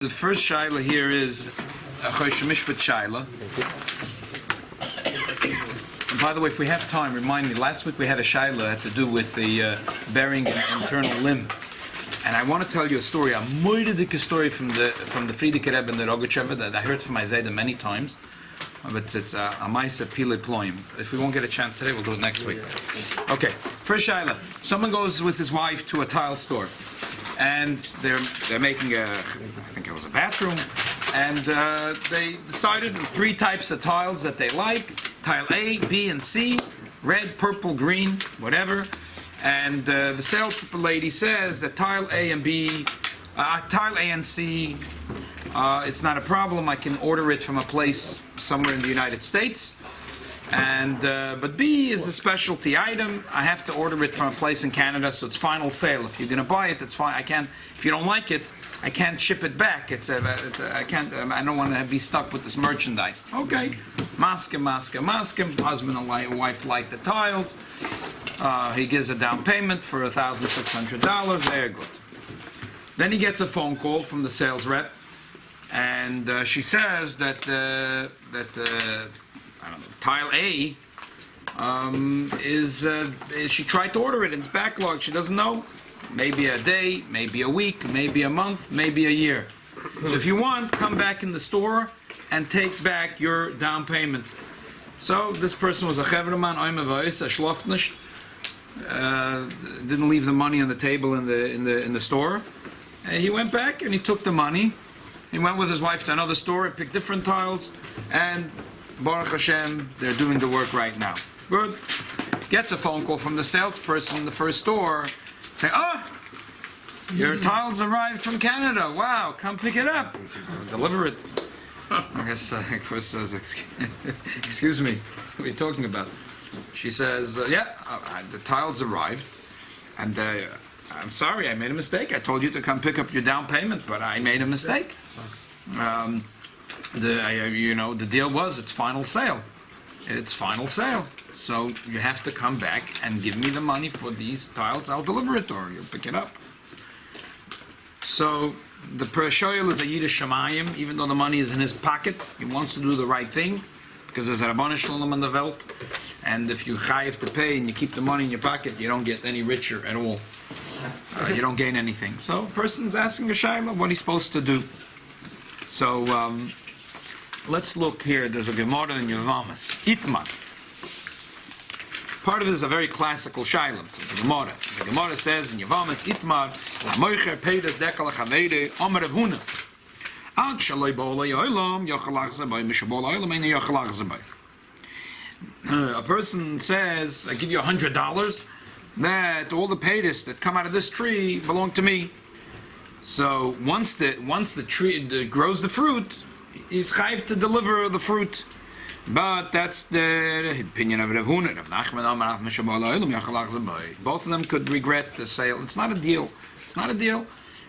The first Shaila here is a Chosh Mishpat Shaila. And by the way, if we have time, remind me, last week we had a Shaila that had to do with the burying an internal limb. And I want to tell you a story, a moedidik story from the Frierdiker Rebbe and the Rogatchover that I heard from my Zayda many times. But it's a Maisa Pile Ploim. If we won't get a chance today, we'll do it next week. Okay, first Shaila. Someone goes with his wife to a tile store. And they're making I think it was a bathroom, and they decided on three types of tiles that they like: tile A, B, and C, red, purple, green, whatever. And the sales lady says that tile A and B, tile A and C, it's not a problem. I can order it from a place somewhere in the United States. And but B is a specialty item. I have to order it from a place in Canada, so it's final sale. If you're going to buy it, that's fine. I can't. If you don't like it, I can't ship it back. I can't. I don't want to be stuck with this merchandise. Okay, maskim. Husband and wife like the tiles. He gives a down payment for $1,600. Very good. Then he gets a phone call from the sales rep, and she says that I don't know, tile A she tried to order it, it's backlog, she doesn't know. Maybe a day, maybe a week, maybe a month, maybe a year. So if you want, come back in the store and take back your down payment. So this person was a chevraman, a shlofnish, didn't leave the money on the table in the store. He went back and he took the money. He went with his wife to another store, he picked different tiles, and Baruch Hashem, they're doing the work right now. Good. Gets a phone call from the salesperson in the first store saying, your tiles arrived from Canada. Wow, come pick it up. Deliver it. I guess, of course, says, excuse me, what are you talking about? She says, the tiles arrived, and I'm sorry, I made a mistake. I told you to come pick up your down payment, but I made a mistake. The deal was it's final sale. It's final sale. So you have to come back and give me the money for these tiles. I'll deliver it or you'll pick it up. So the Sheilos is a Yiddish Shemayim, even though the money is in his pocket. He wants to do the right thing because there's a Rabbanu Shalom on the Welt. And if you chayiv to pay and you keep the money in your pocket, you don't get any richer at all. You don't gain anything. So a person's asking a Shaila what he's supposed to do. So let's look here. There's a Gemara in Yavamas. Itmar. Part of it is a very classical Shaila. It's the Gemara. The Gemara says in Yavamas, Itmar, Moicher Peidas Dekal Chavede, Omer Rav Huna. Ad Shaloi Ba'olei Olam, Yochalach Zabai, Mishabol Olam, Ein Yochalach Zabai. A person says, I give you $100, that all the paydas that come out of this tree belong to me. So once the tree grows the fruit, he's chayiv to deliver the fruit. But that's the opinion of Rav Huna. Both of them could regret the sale. It's not a deal. It's not a deal.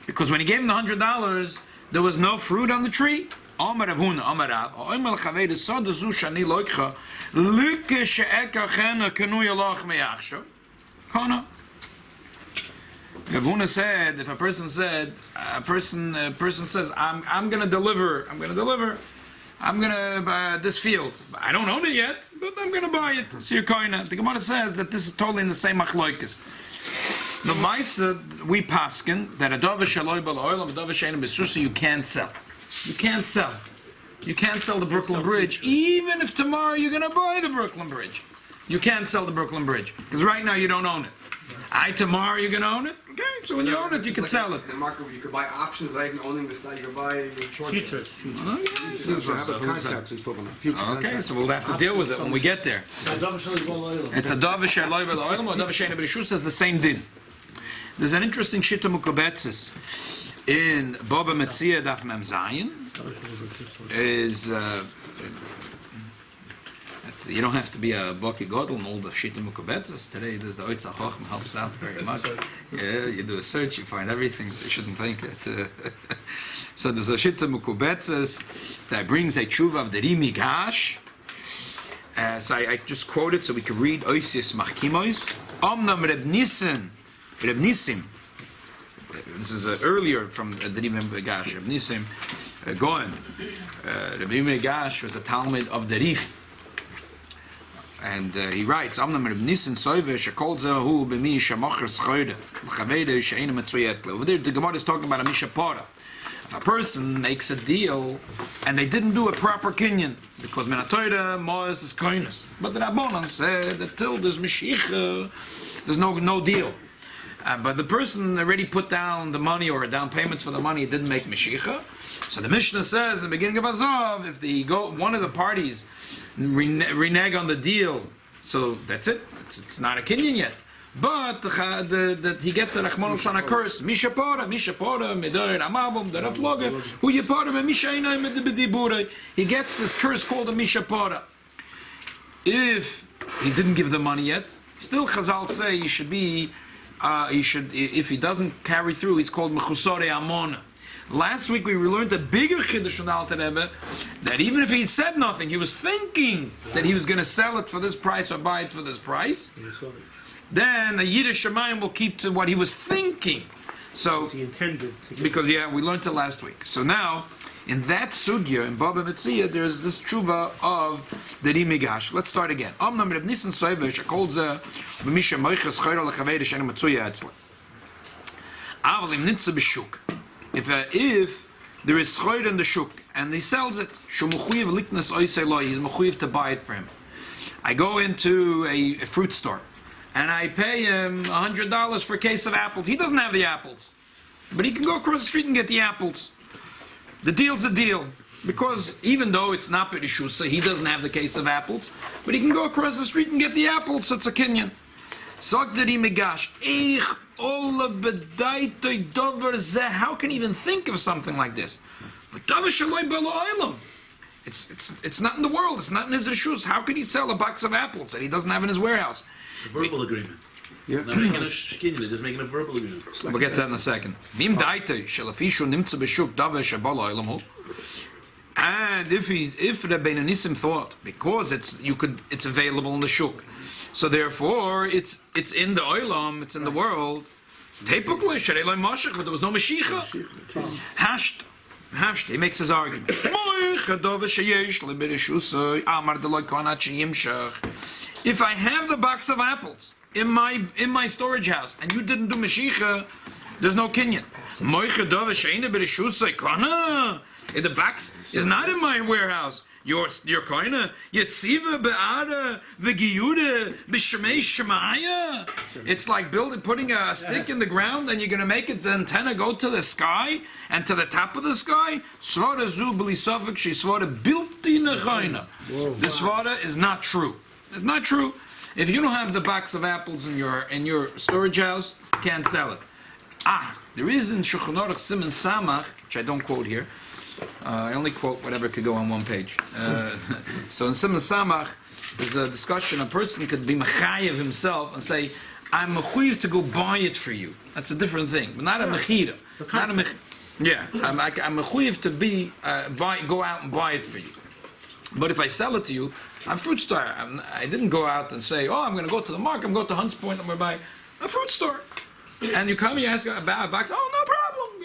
Because when he gave him the $100, there was no fruit on the tree. Amar Rav Huna, Amar Rav, Oimel Chaved Sod Zu Shani Loikcha, Like She'eka Chena Kenu Yalach Meyachshav. Kana. Rav Huna said, if a person says, I'm going to deliver this field. I don't own it yet, but I'm going to buy it. So you're koina. The Gemara says that this is totally in the same machloikis. The Maisa, we paskin, that a dova shaloi bal oil, a dova she'ena b'susa, you can't sell. You can't sell. You can't sell the Brooklyn Bridge, even if tomorrow you're going to buy the Brooklyn Bridge. You can't sell the Brooklyn Bridge, because right now you don't own it. Tomorrow you're going to own it? Okay, so when you own it, you can sell it. In the market, you could buy options like owning this, you could buy short futures. Okay, so we'll have to deal with it when we get there. It's a davish aloy bel oil, or davish she'ena b'rishus says the same din. There's an interesting shita mukabetzis in Baba Metzia Daf Mem Zayin. You don't have to be a Baki Godel and all the Shita Mukabetzes. Today, there's the Oitza Chochma, helps out very much. Yeah, you do a search, you find everything, so you shouldn't think it. So there's a Shita Mukabetzes that brings a tshuva of the Rimi Gash. So I just quote it so we can read Oisius Machkimois. Omnam Reb Nisim, this is earlier from the Rebbe Megash, Rabbi Nisim Goen. Rabbi Megash was a Talmud of the Rif. And he writes, Amnam Rabbi Nisim Soive, Shekol Zehu B'mi Shemacher Schoide, L'chavede She'ena Metzuyetzle. Over there, the Gemara is talking about a Mishapora. If a person makes a deal and they didn't do a proper kinyan, because Menatoida Moes is kindness. But the Rabbanan said that till there's Mashiach, there's no deal. But the person already put down the money or a down payment for the money, it didn't make Mashiach. So the Mishnah says in the beginning of Azov, if one of the parties renege on the deal, so that's it. It's not a kinyan yet. But that he gets a Rachmon Shana curse. Mishapora, Medoir Amabum, the Rafloga, who Yapora, Mishaina, Medibura. He gets this curse called a Mishapora. If he didn't give the money yet, still Chazal say he should be, if he doesn't carry through, he's called Mechusore Amona. Last week we learned a bigger chiddush from the Alter Rebbe, that even if he said nothing, he was thinking that he was going to sell it for this price or buy it for this price. Then the Yiddish Shemayim will keep to what he was thinking. So he intended. Because we learned it last week. So now, in that sugya in Baba Metzia, there's this tshuva of the Rimigash. Let's start again. Amnam Reb Nisan Soiver Shekol Ze V'Misha Moiches Chayra L'Chavei Shena Metzuya Etzle. Aval Im Nitza B'Shuk. If there is Chayra in the Shuk and he sells it, Shumuchuyev Liknas Oisei Lo, he's Mechuyev to buy it for him. I go into a fruit store and I pay him $100 for a case of apples. He doesn't have the apples, but he can go across the street and get the apples. The deal's a deal, because even though it's not Perishusa, he doesn't have the case of apples, but he can go across the street and get the apples, so it's a kinyan. How can he even think of something like this? It's not in the world, it's not in his rishus. How can he sell a box of apples that he doesn't have in his warehouse? A verbal agreement. Yeah. Not making a shkinyan, they're just making a verbal agreement. We'll get to that in a second. And if Rabbi Nisim thought, because it's available in the shuk, so therefore it's in the oilam, it's in the world. But there was no mashiach. Hasht, he makes his argument. If I have the box of apples in my storage house and you didn't do Mashiach, there's no kinyan. The box is not in my warehouse. Your koina yetziva be'ada v'giyuda b'shmei shemaya. It's like putting a stick in the ground and you're going to make the antenna go to the sky and to the top of the sky. Svara zu b'li sofik she svara bilti nechaina. This svara is not true. It's not true. If you don't have the box of apples in your storage house, you can't sell it. There is in Shulchan Aruch Siman Samach, which I don't quote here. I only quote whatever could go on one page. So in Siman Samach, there's a discussion. A person could be mechayev himself and say, "I'm mechuyev to go buy it for you." That's a different thing, but not a mechira. I'm mechuyev to go out and buy it for you. But if I sell it to you, I'm fruit store. I didn't go out and say, I'm going to go to the market, I'm going to Hunts Point, I'm going to buy a fruit store. And you come, you ask about a box, no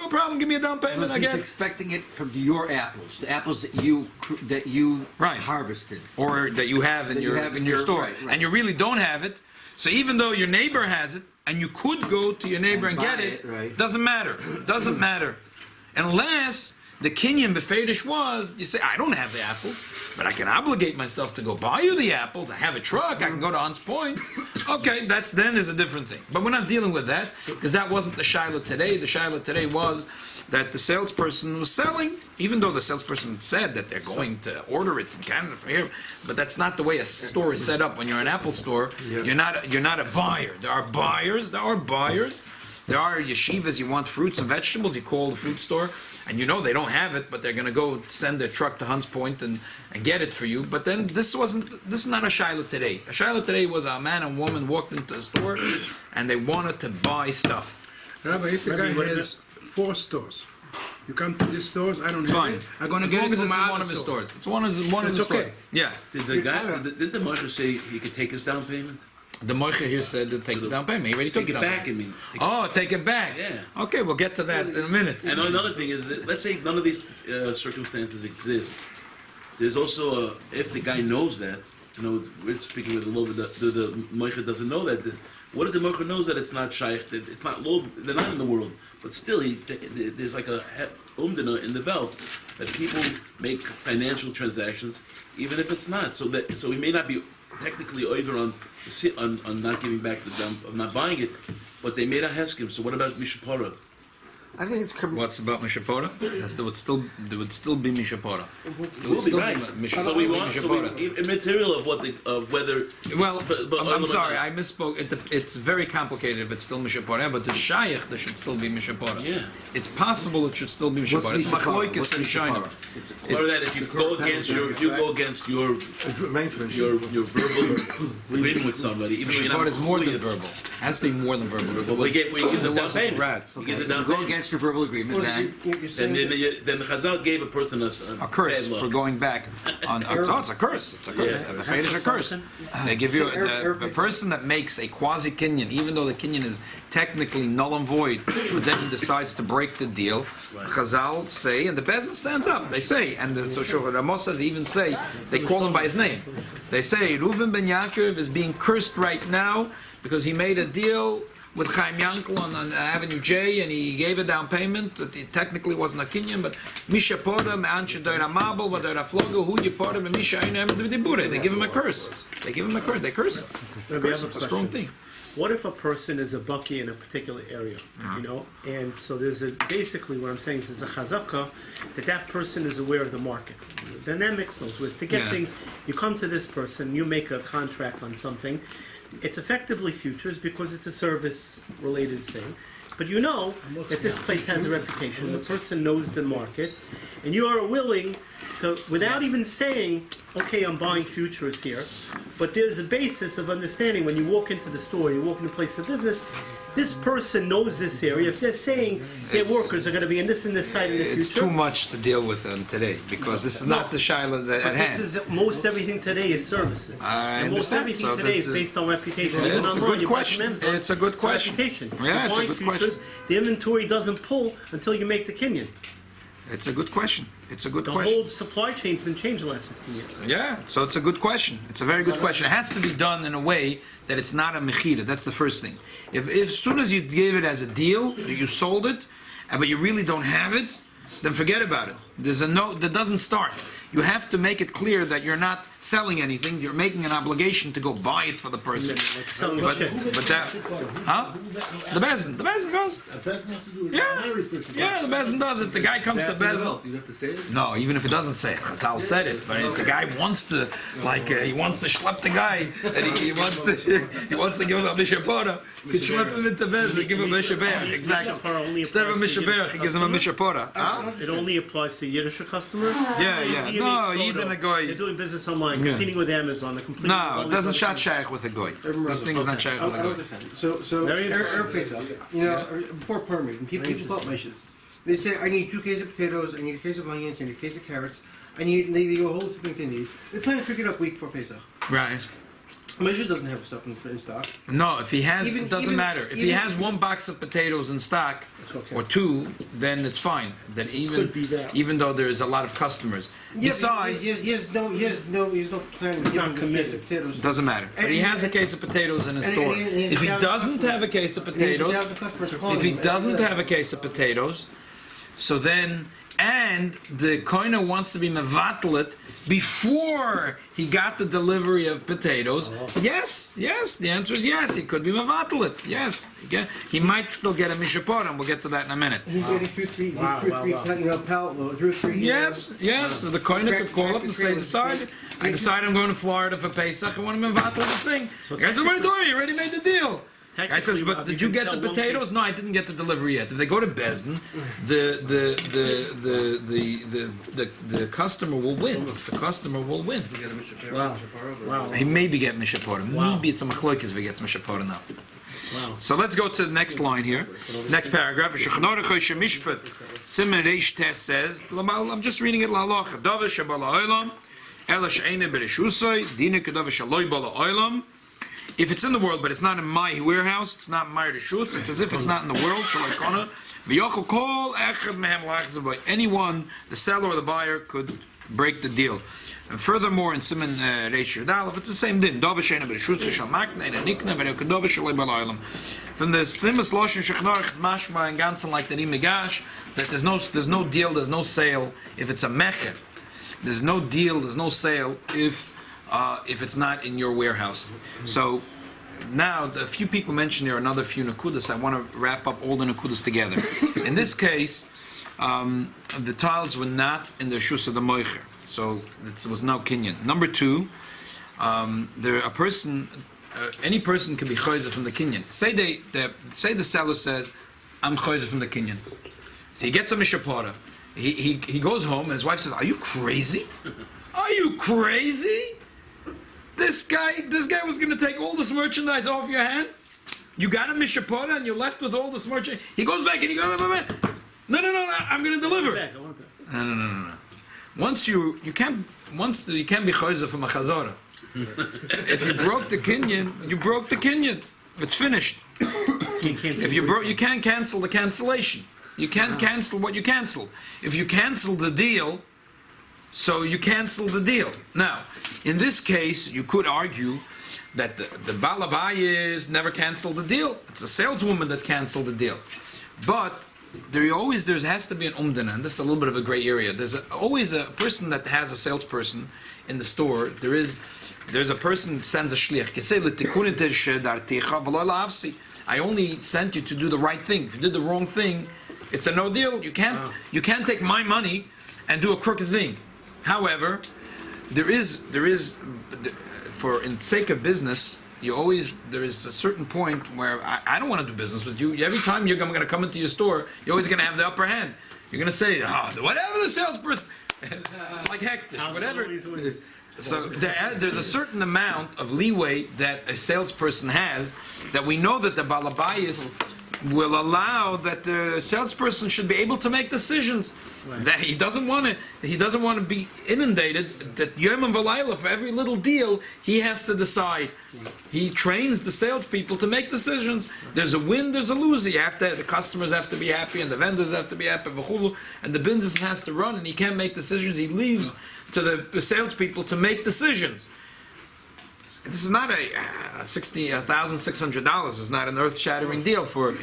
problem, give me a down payment, I He's get. expecting it from your apples, the apples that you harvested. Or that you have in your store. Right. And you really don't have it, so even though your neighbor has it, and you could go to your neighbor and get it, doesn't matter. Doesn't matter. Unless the kinyan befedish was, you say, I don't have the apples, but I can obligate myself to go buy you the apples. I have a truck, I can go to Hunts Point. Okay, then is a different thing. But we're not dealing with that, because that wasn't the Shiloh today. The Shiloh today was that the salesperson was selling, even though the salesperson said that they're going to order it from Canada, from here, but that's not the way a store is set up. When you're an Apple store, you're not a buyer. There are buyers. There are yeshivas, you want fruits and vegetables, you call the fruit store, and you know they don't have it, but they're going to go send their truck to Hunts Point and get it for you. But then this is not a Shiloh today. A Shiloh today was a man and woman walked into a store and they wanted to buy stuff. Rabbi, if the guy has 4 stores, you come to these stores, I don't have it, I'm going to get it from my one of his stores. It's one of his okay. stores. Yeah. Did the Moshe say he could take his down payment? The Moicha here said to take the down payment. He already took Take it the down back, I payment. mean. Take it back. Yeah. Okay, we'll get to that in a minute. And another thing is, that, let's say none of these circumstances exist. There's also if the guy knows that, we're speaking with the law, the Moicha doesn't know that. What if the Moicha knows that it's not shaykh, that it's not law, they're not in the world, but still there's like a umdana in the Welt that people make financial transactions, even if it's not. So we may not be technically over on not giving back the dump, of not buying it, but they made a heskim. So what about Mishapora? I think it's What's about Mishapora? There would still be Mishapora. It will be right. So we want immaterial of whether. Well, but I'm sorry, I misspoke. It's very complicated if it's still Mishapora, but the Shaykh, there should still be Mishapora. Yeah. It's possible it should still be Mishapora. It's Machloikis and Shainim. Or that if you go against your verbal agreement with somebody, even though you're Mishapora not is more than clear. verbal. Has to be more than verbal. Well, he gives a down payment. Right. He gives a down Go payment. against your verbal agreement, then. Then the Chazal gave a person a curse bad luck. for going back on. It's a curse. It's a curse. Yeah. The fate is a curse. They give you the person that makes a quasi kinyan, even though the kinyan is technically null and void, but then he decides to break the deal. Chazal say, and the peasant stands up. They say, and the Ramos says even say, they call him by his name. They say Reuven ben Yaakov is being cursed right now because he made a deal with Chaim Yankel on Avenue J, and he gave a down payment. It technically wasn't a kinyan, but Misha Poda, Me'anche Doira Mabel, Vadoira Flogo, Hu Yepoda, Misha Einem, they give him a curse. They give him a curse. They curse him. Curse him. It's a strong thing. What if a person is a bucky in a particular area, and so basically what I'm saying is there's a chazaka that person is aware of the market, the dynamics, knows with to get things. You come to this person, you make a contract on something. It's effectively futures because it's a service-related thing. But you know that this place has a reputation. The person knows the market, and you are willing to, without even saying, okay, I'm buying futures here, but there's a basis of understanding when you walk into the store, you walk into a place of business, this person knows this area. If they're saying their workers are going to be in this side in the future... It's too much to deal with today, because this is not the Shiloh at hand. This is, most everything today is services. I and most understand. everything today is based on reputation. Yeah, Even it's a online, good you buy question. from Amazon, It's a good question. Reputation. Yeah, it's a Buying good futures, question. the inventory doesn't pull until you make the kinyan. It's a good question. It's a good The question. whole supply chain's been changed the last 15 years. Yeah, so it's a good question. It's a very good question. It has to be done in a way that it's not a mechira. That's the first thing. If as soon as you gave it as a deal, you sold it, but you really don't have it, then forget about it. There's a note that doesn't start. You have to make it clear that you're not selling anything. You're making an obligation to go buy it for the person. Selling But shit. that, huh? The Bezin goes. Yeah, the Bezin does it. The guy comes to Bezin. You have to say it? No, even if it doesn't say it, Chazal said it. But if the guy wants to, he wants to schlep the guy, and he wants to give him a mishapora, he can schlep him into Bezin, give him a mishaberach. Exactly. Instead of a mishaberach, he gives him a mishapora. Huh? It only applies to Yiddish customers? Yeah. No, Yidden a goy. They're doing business online, competing with Amazon. They're competing No, with it doesn't shot shaykh with a goy. This thing is not shaykh with a goy. So Very Erev Pesach, before permit, when people put meshes, they say, I need 2 cases of potatoes, I need a case of onions, I need a case of carrots, they go a whole list of things they need. They plan to pick it up week before Pesach. Right. Meshes doesn't have stuff in stock. No, if he has, it doesn't even- matter. If he has 1 box of potatoes in stock, okay. or 2, then it's fine. Then Could be that. even though there is a lot of customers. Yeah, Besides, he has no plan to Not give committed. case of potatoes. doesn't matter. But he has a case of potatoes in his And- store. and he has If he 1,000 doesn't have a case of And he has potatoes, 1,000 customers calling if he him. doesn't have a case of potatoes, so then, and the koiner wants to be mevatlet before he got the delivery of potatoes, yes, the answer is yes, he could be mevatlet, yes. He might still get a mishapor, and we'll get to that in a minute. He's getting 2 or 3 pallet loads, 2 or 3. Yes, so the koiner could call up and say, I decide I'm going to Florida for Pesach, I want to mevatlet this thing. The guy says, what are you doing? You already made the deal. I says, but did you get the potatoes? No, I didn't get the delivery yet. If they go to Bezdin, the customer will win. The customer will win. Wow. He maybe get mishapora. Maybe it's a machloikis if he gets mishapora now. Wow. So let's go to the next line here. Next paragraph. Simen Reish Tes says, I'm just reading it. Halacha. Davar shebala olam, ela she'ene bereshusay, dina kedavar shaloi bala olam. If it's in the world, but it's not in my warehouse, it's not in my reshus, it's as if it's not in the world. Anyone, the seller or the buyer, could break the deal. And furthermore, in Siman Reish Yudal, it's the same din. From the Slimus Loshen Shechnarch, Mashma and Gansen like the Rimegash, that there's no deal, there's no sale if it's a mecher. There's no deal, there's no sale if it's not in your warehouse. So now, a few people mentioned there are another few nakudas. I want to wrap up all the nakudas together. In this case, the tiles were not in the shus of the moicher, so it was no kinyan. Number two, any person can be choizer from the kinyan. Say the seller says, "I'm choizer from the kinyan." So he gets a mishapora. He goes home and his wife says, "Are you crazy? Are you crazy? This guy was going to take all this merchandise off your hand. You got a mishapora and you're left with all this merchandise." He goes back and he goes, "No, I'm going to deliver." No. Once you can't be choizer from a chazorah. If you broke the kinyan, you broke the kinyan. It's finished. If you can't cancel the cancellation. You can't cancel what you canceled. If you cancel the deal, so you cancel the deal. Now, in this case, you could argue that the balabayis never canceled the deal. It's a saleswoman that canceled the deal. But there has to be an umdana, and this is a little bit of a gray area. There's always a person that has a salesperson in the store. There's a person that sends a shliach. I only sent you to do the right thing. If you did the wrong thing, it's a no deal. You can't take my money and do a crooked thing. However, there is for in sake of business, there is a certain point where I don't want to do business with you. Every time I'm going to come into your store, you're always going to have the upper hand. You're going to say, whatever the salesperson. It's like hectic, whatever. So there's a certain amount of leeway that a salesperson has that we know that the balabayis will allow that the salesperson should be able to make decisions. Right. That he doesn't want to be inundated. That Yom and Valayla, for every little deal, he has to decide. He trains the salespeople to make decisions. There's a win, there's a lose. The customers have to be happy, and the vendors have to be happy, and the business has to run, and he can't make decisions. He leaves to the salespeople to make decisions. This is not $1,600 is not an earth-shattering deal for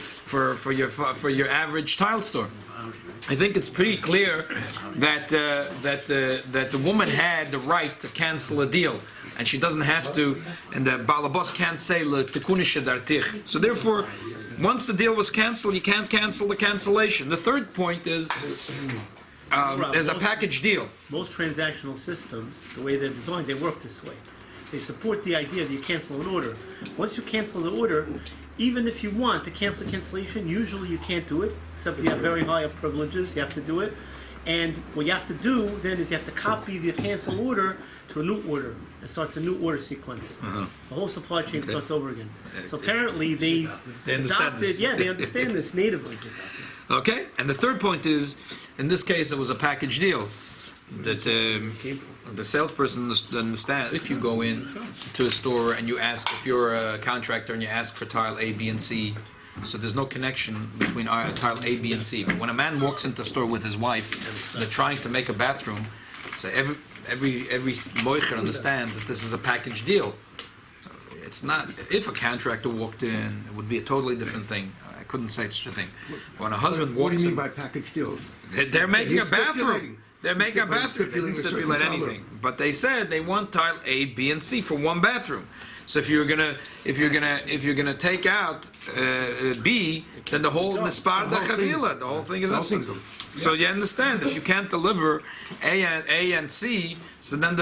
your average tile store. I think it's pretty clear that the woman had the right to cancel a deal, and she doesn't have to. And the balabos can't say l'tikunish dartich. So therefore, once the deal was canceled, you can't cancel the cancellation. The third point is there's a package deal. Most transactional systems, the way they're designed, they work this way. They support the idea that you cancel an order. Once you cancel the order, even if you want to cancel the cancellation, usually you can't do it, except you have very high privileges, you have to do it. And what you have to do then is you have to copy the cancel order to a new order. It starts a new order sequence. Uh-huh. The whole supply chain starts over again. So apparently they understand adopted, they understand this natively. Okay, and the third point is, in this case it was a package deal. That the salesperson understands. If you go in to a store and you ask, if you're a contractor and you ask for tile A, B, and C, so there's no connection between tile A, B, and C. When a man walks into a store with his wife, they're trying to make a bathroom. So every moicher understands that this is a package deal. It's not. If a contractor walked in, it would be a totally different thing. I couldn't say such a thing. When a husband walks in, what do you mean by package deal? They're making a bathroom. They're making a bathroom. They didn't stipulate anything, but they said they want tile A, B, and C for one bathroom. So if you're gonna take out B, then the whole nispar da chavila, the whole thing is awesome. So you understand, if you can't deliver A and C, so then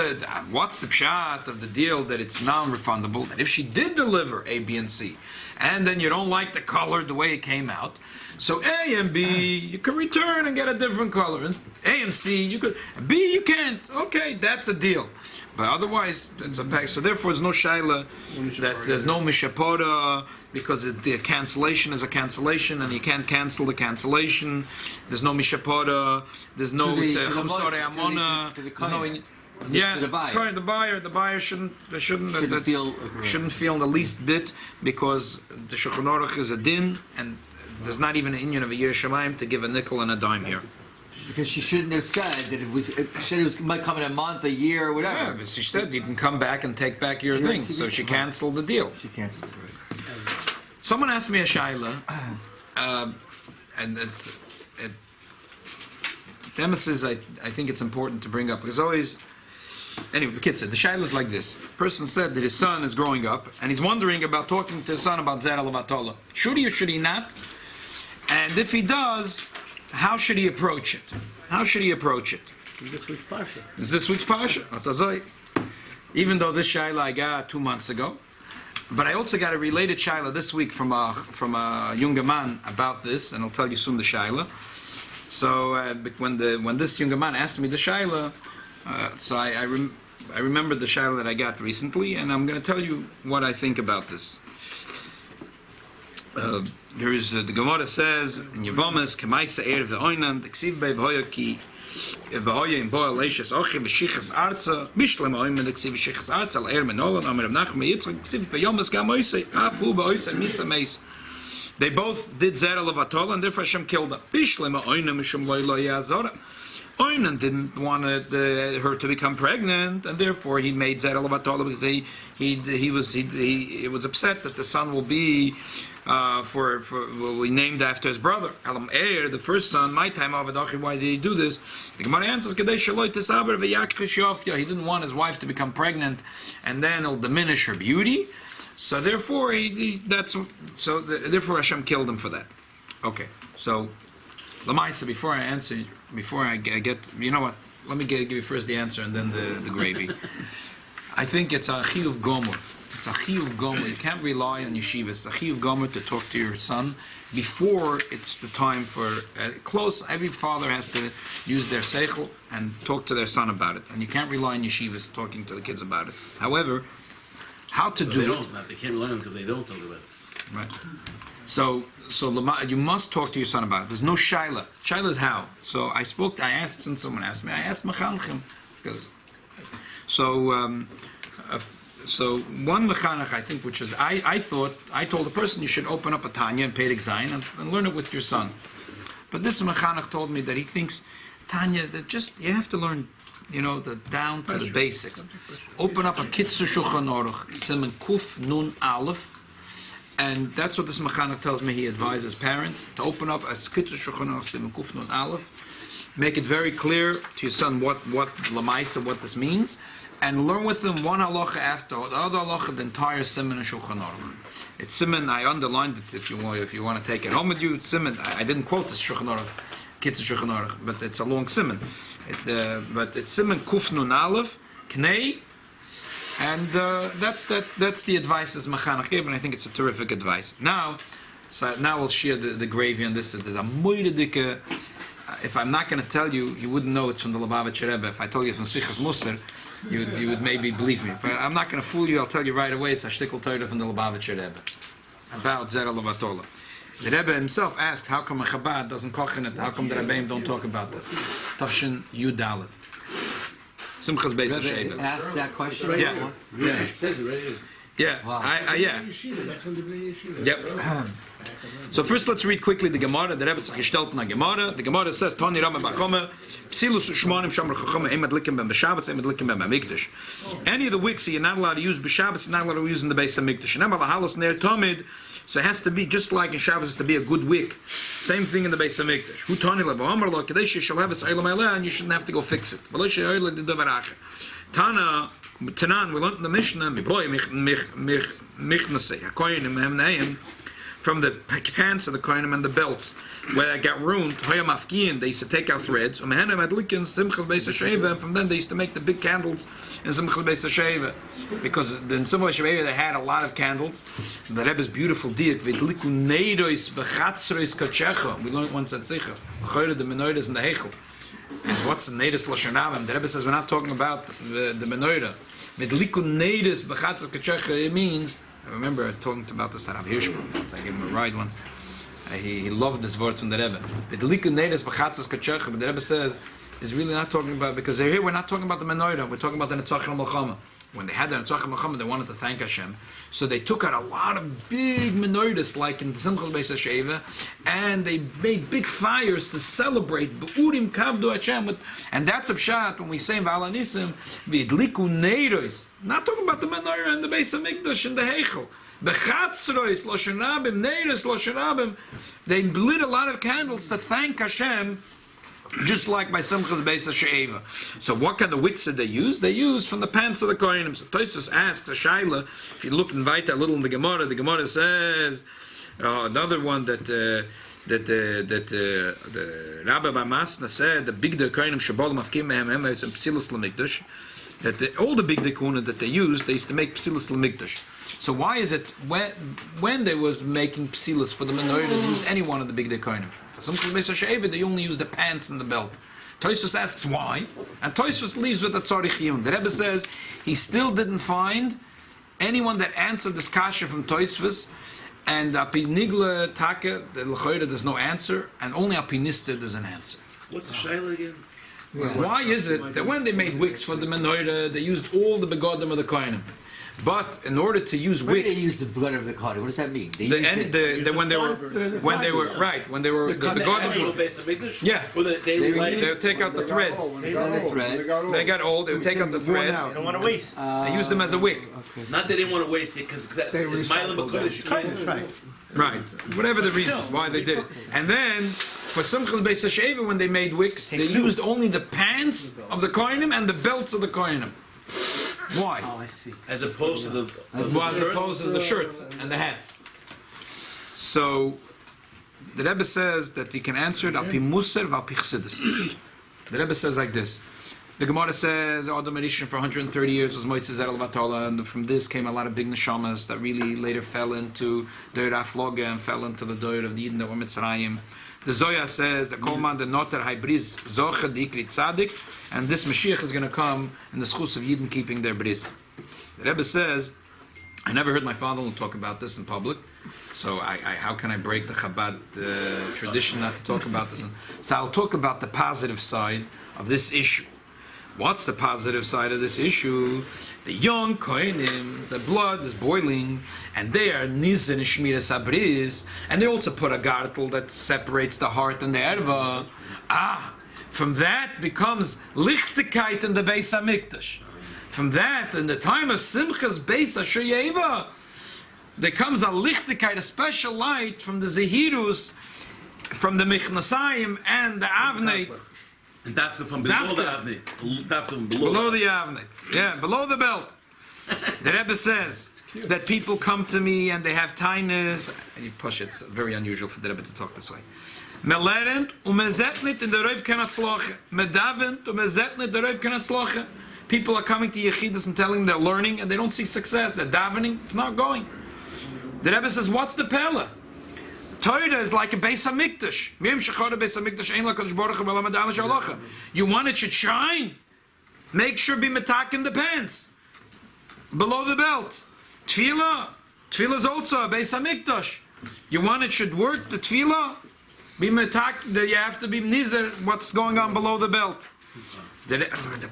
what's the pshat of the deal that it's non-refundable? That if she did deliver A, B, and C, and then you don't like the color the way it came out, so A and B you can return and get a different color. A and C you could. B you can't. Okay, that's a deal. But otherwise, it's a pack. So therefore, there's no shaila that there's no mishapora because the cancellation is a cancellation, and you can't cancel the cancellation. There's no mishapora. There's no chumsore amona. Yeah, the buyer. the buyer shouldn't feel in the least bit, because the Shulchan Aruch is a din, and there's not even an inyan of a Yireh Shamayim to give a nickel and a dime here. Because she shouldn't have said that she said it might come in a month, a year, or whatever. Yeah, but she said you can come back and take back your thing, so she canceled the deal. She canceled it. Right. Someone asked me a shaila, and the emphasis I think it's important to bring up, because always, anyway, the kid said, the shaila is like this. Person said that his son is growing up, and he's wondering about talking to his son about Zer Alavatola. Should he or should he not? And if he does, how should he approach it? How should he approach it? This week's Parsha. This week's Parsha. Atazoi. Even though this shaila I got 2 months ago, but I also got a related shaila this week from a younger man about this, and I'll tell you soon the shaila. So when this younger man asked me the shaila, so I remembered the shaila that I got recently, and I'm going to tell you what I think about this. There is the Gemara says in Yevomis, "Kemaisa erev ve'oinan d'ksiv be'v'hoya ki v'hoya in bo'al leishes ochi v'shichas arza mishlem oimen d'ksiv v'shichas arza l'er menolan amir Rav Nachman Yitzchak d'ksiv be'yomis gam oisei afu ba'oisei misa meis." They both did Zer Alavatola, and therefore Hashem killed them. Bishlem oinan mishum loy lo ya'azora. Oinan didn't want her to become pregnant, and therefore he made Zer Alavatola because he was upset that the son will be. Will be named after his brother. Alam Er, the first son, my time Avadachi, why did he do this? The Gemara answers, he didn't want his wife to become pregnant and then it'll diminish her beauty. So therefore therefore Hashem killed him for that. Okay. So Lamaisa, before I get, you know what? Let me give you first the answer and then the gravy. I think it's a chiyuv gomer. It's a chiyuv gomer. You can't rely on yeshiva. It's a chiyuv gomer to talk to your son before it's the time for close. Every father has to use their seichel and talk to their son about it. And you can't rely on yeshivas talking to the kids about it. However, how to do it? They can't rely on them because they don't talk about it. Right. So you must talk to your son about it. There's no shaila. Shaila is how. So I asked, since someone asked me, I asked Mechanchim. So one mechanach, I think, which is, I told the person you should open up a Tanya and Perek Zayin and learn it with your son. But this mechanach told me that he thinks Tanya, that you have to learn, down to the basics. Open up a Kitzur Shulchan Aruch, Siman Kuf Nun Aleph, and that's what this mechanach tells me. He advises parents to open up a Kitzur Shulchan Aruch, Siman Kuf Nun Aleph, make it very clear to your son what Lamaisa, what this means, and learn with them one halacha after the other halacha, the entire siman and Shulchan Aruch. It's siman. I underlined it if you want to take it home with you. It's siman. I didn't quote this Shulchan Aruch, Kitzur Shulchan Aruch, but it's a long siman. But it's siman Kuf Nun Aleph Knei, and that's the advice as Mechanach gave, and I think it's a terrific advice. Now we'll share the gravy on this. There's a moededike. If I'm not going to tell you, you wouldn't know it's from the Lubavitcher Rebbe. If I told you from Sichas Musar, you would maybe believe me. But I'm not going to fool you. I'll tell you right away. It's a shtickle Torah from the Lubavitcher Rebbe about Zer Alavatola. The Rebbe himself asked, how come a Chabad doesn't koch in it? How come the Rebbeim don't talk about this? Tafshin Yudalet. Simchas Beis HaSheva. Asked that question. Yeah. It says it right here. Yeah. Wow. Yep. So first let's read quickly the Gemara. The Rebbe tzach gestellt na Gemara. The Gemara says, Tani Rama Bachome, Psilus Shmonim Shamar Chachome, Emad Likim Ben B'Shabbos, Emad Likim Ben B'Mikdash. Any of the wicks you're not allowed to use B'Shabbos, you're not allowed to use in the Beis HaMikdash. And Emad Lahalas Ner Tomid, so it has to be, just like in Shabbos, it has to be a good wick. Same thing in the Beis HaMikdash. Hu Tani Leva Amar Lo, Kadesh shall have its Eilam Eileh, and you shouldn't have to go fix it. V'lo she'oil the Dovaracha. Tanan, we learned in the Mishnah, Michnasei, HaKoyenim Hemneim, from the pants of the Kohenim and the belts, where it got ruined, they used to take out threads, and from then they used to make the big candles in Simchas Beis HaSheva, because in Simchas HaSheva they had a lot of candles. The Rebbe's beautiful diet, we learned once at Zicha, the menorahs in the Heichel. And what's the Neides Lashon Hara? The Rebbe says we're not talking about the menorah. It means, I remember talking about this to Rabbi Hirschman once. I gave him a ride once. He loved this word from the Rebbe. But the Rebbe says is really not talking about, because they're here, we're not talking about the menorah, we're talking about the Netzach Melchama. When they had the Netzach Melchama, they wanted to thank Hashem. So they took out a lot of big menorahs, like in the Simchas Beis HaSheva, and they made big fires to celebrate B'urim Kavdu Hashem. And that's a pshat when we say in V'ala Nisim, V'idliku Neiros. Not talking about the menorah and the Beis HaMikdash and the Heichel. Bechatzrois, Loshen Rabim, Neiros, Loshen Rabim. They lit a lot of candles to thank Hashem, just like by Simchas Beis HaSheva. So what kind of wicks did they use? They used from the pants of the Kohanim. So Tosfos asks a Shaila, if you look and write a little in the Gemara says, another one that the Rabbi Bar Masna said, the big Kohanim Shabolim Avkim Mehem Emes and Psilas L'Mikdash, that all the big Kohanim that they used to make Psilas L'Mikdash. So why is it when they was making psilas for the menorah, they used any one of the big kohanim? For some Beis HaSheva, they only used the pants and the belt. Tosfos asks why, and Tosfos leaves with a tzarich yun. The Rebbe says he still didn't find anyone that answered this kasha from Tosfos, and api nigla take the l'choyre there's no answer, and only api nister there's an answer. What's the shaila again? Why is it that when they made wicks for the menorah, they used all the begodim of the kohanim? But in order to use wicks, they use the blood of the cotton. What does that mean? when they were the begodim, yeah, For the daily life. they would take out the threads. They got old. They would take out the threads. They don't want to waste. They used them as a wick. Not that they didn't want to waste it, because it's Mailam HaKodesh. Right. Whatever the reason why they did it. And then for Simchas Beis HaSheva, when they made wicks, they used only the pants of the kohanim and the belts of the kohanim. Why? Oh, I see. As opposed to the As opposed to the shirts and the hats. So the Rebbe says that he can answer it al pi muser v'al pi chassidus. The Rebbe says like this. The Gemara says Adam Rishon for 130 years was Moitzeh Zer Vatola, and from this came a lot of big neshamas that really later fell into the Afloga and fell into the Doir of the Yidden that were Mitzrayim. The Zoya says the Kolman the Noter Haibriz Zocher Dikri Tzadik, and this Mashiach is going to come in the schus of Yidden keeping their bris. The Rebbe says, I never heard my father-in-law talk about this in public, so how can I break the Chabad tradition not to talk about this? So I'll talk about the positive side of this issue. What's the positive side of this issue? The young kohenim, the blood is boiling, and they are nizen and shmiras habris, and they also put a gartel that separates the heart and the erva. From that becomes lichtigkeit in the Beis HaMikdash. From that, in the time of Simchas Beis HaSheva, there comes a lichtigkeit, a special light from the zehirus, from the michnasayim and the avneit. And dafka from below the avnei. Dafka from below the avnei. Yeah, below the belt. The Rebbe says that people come to me and they have tinus. And you push it. It's very unusual for the Rebbe to talk this way. Melerent umezetnit in the Rav cannot sloche. Medavent umezetnit the Rav cannot sloche. People are coming to Yechidus and telling them they're learning and they don't see success. They're davening. It's not going. The Rebbe says, what's the pella? Torah is like a Beis HaMikdash. You want it should shine? Make sure be metak in the pants. Below the belt. Tefillah. Tefillah is also a Beis HaMikdash. You want it should work, the tefillah? Be metak, you have to be nizer what's going on below the belt. The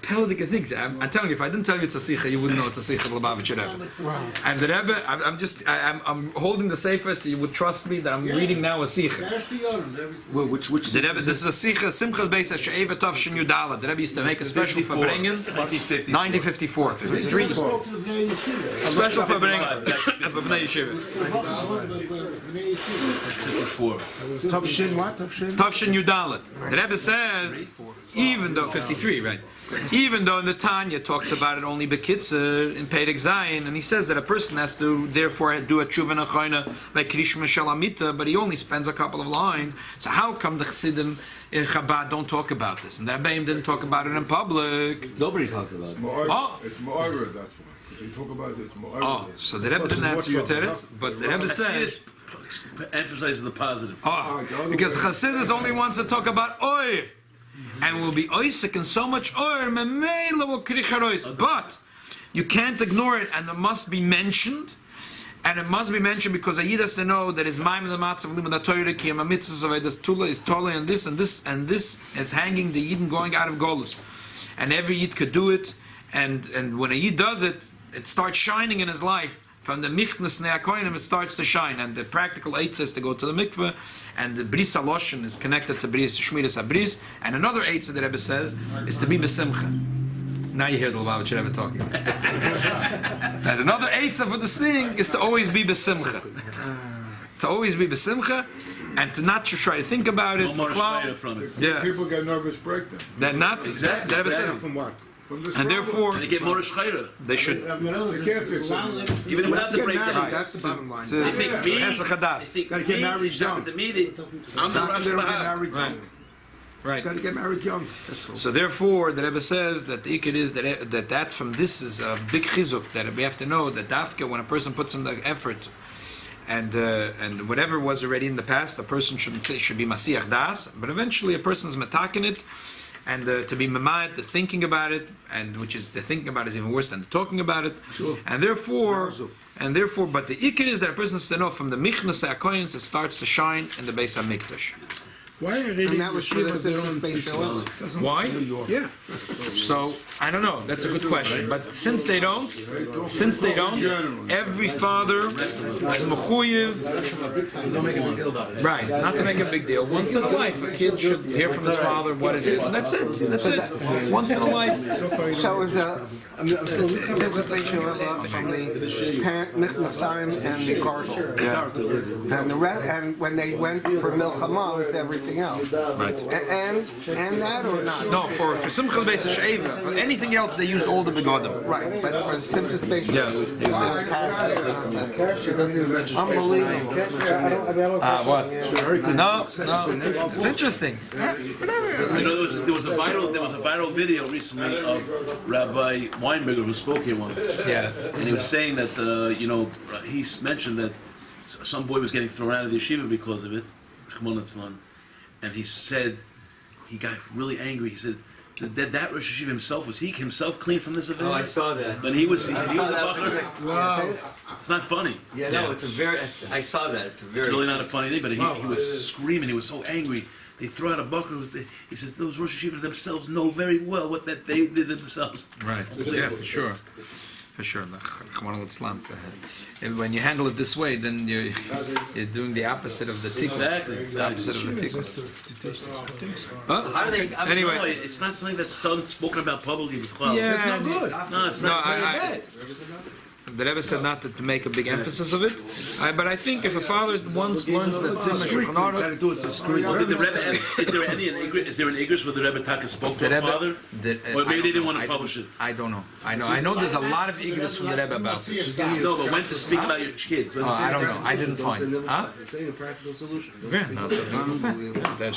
Peladic things. I'm telling you, if I didn't tell you it's a sikha, you wouldn't know it's a sikha of Lubavitcher Rebbe. And the Rebbe, I'm holding the sefer, so you would trust me that I'm reading now a sikha. Which The Rebbe, this is a sikha, Simchas Beis HaSheva Tavshin Yudala. The Rebbe used to make a special for Brengen. 1954. 53. Special for Brengen. For Bnei Yeshiva. 54. Tavshin what? Tavshin Yudalet. The Rebbe says, even though 53, right? Even though in the Tanya talks about it only bekitzer in Perek Zayin, and he says that a person has to therefore do a tshuva nachayna by krishma shalamita, but he only spends a couple of lines. So how come the Chassidim in Chabad don't talk about this, and the Rebbeim didn't talk about it in public? Nobody talks about it. It's Ma'ara, that's why. If you talk about it, it's Ma'ara. Oh, so the Rebbe didn't answer your teretz, but the Rebbe says emphasizes the positive. Because Chassidus only wants to talk about oil. And will be oisik and so much oil, but you can't ignore it, and it must be mentioned. And it must be mentioned because a Yid has to know that his Maim of the Matzah, Limud HaTorah, Ki Yem HaMitzvahs of Eidas Tula is Tole, and this, and this, and this is hanging the Yidden going out of Golus. And every Yid could do it, and when a Yid does it, it starts shining in his life. From the Michnas Ne'akoinim, it starts to shine. And the practical eitz is to go to the mikveh, and the Bris HaLoshen is connected to Bris Shmiras HaBris. And another eitz that the Rebbe says is to be besimcha. Now you hear the Lubavitcher Rebbe talking. And another eitzah for this thing is to always be besimcha. To always be besimcha, and to not try to think about it. No more shayla from it. Yeah. People get nervous breakdown. That not Exactly. The Rebbe says, From what? From this and therefore And they get more shayla. they should. They can't fix it. Even without the Get breakdown. married, that's the bottom line. They think me. Hesach Hadas. They think Gotta get me, married it's young. happened to me, I'm the Rosh They don't get Hashanah. married Right. young. Right. Gotta get married young. That's all. So therefore, the Rebbe says that the ikid is that from this is a big chizuk, that we have to know that dafka, when a person puts in the effort, and whatever was already in the past, a person should be masiach das, but eventually a person's matakin it, and to be mamad, the thinking about it, and which is the thinking about it is even worse than the talking about it, Sure. and therefore, but the ikid is that a person has to know from the michnas hakoyins it starts to shine in the Beis Hamikdash. Why are reading And that was for yeshivas the they don't base teach Sheilos. this? Why? Yeah. So I don't know. That's a good question. But since they don't, every father is mechuyev. Right, not to make a big deal. Once in a life, a kid should hear from his father what it is, and that's it. That's it. Once in a life. So is there's a base Sheilos from the parent Nichnasim and the Cardinal. Yeah. And the rest, and when they went for Milchama, it's everything else. Right. And that or not? No, for Simchas Beis Sheva, for anything else they used all the begodim. Right, but for the simplest base Unbelievable. What? No. It's interesting. You know, there was a viral video recently of Rabbi Weinberger who spoke here once. Yeah. And he was saying that, he mentioned that some boy was getting thrown out of the yeshiva because of it, and he said, he got really angry. He said, that Rosh Yeshiva himself, was he himself clean from this event? Oh, I saw that. But he was a Wow. buckler. It's not funny. Yeah, no, I saw that. It's It's really not a funny thing, but he was screaming. He was so angry. They threw out a buckler. He says those Rosh Yeshivas themselves know very well what that they did themselves. Right. Yeah, for sure. For sure. And when you handle it this way, then you're doing the opposite of the tikkun. Exactly. It's the opposite of the tikkun. How do they? Anyway. No, it's not something that's done, spoken about publicly with clouds. Yeah. It's not good. No, it's No, not. the Rebbe said not to make a big emphasis of it, but I think if a father once learns that Sim Shulchan Gotta Aruch, do it discreetly. Well, did the Rebbe, is there an Igris where the Rebbe Taka spoke to The her Rebbe- father? Or maybe they didn't want to publish it. I don't know. I know there's a lot of ignorance from the Rebbe about this. No, but when to speak about your kids. Oh, I don't know. I didn't find it. Huh? It's a practical solution. Yeah, no, the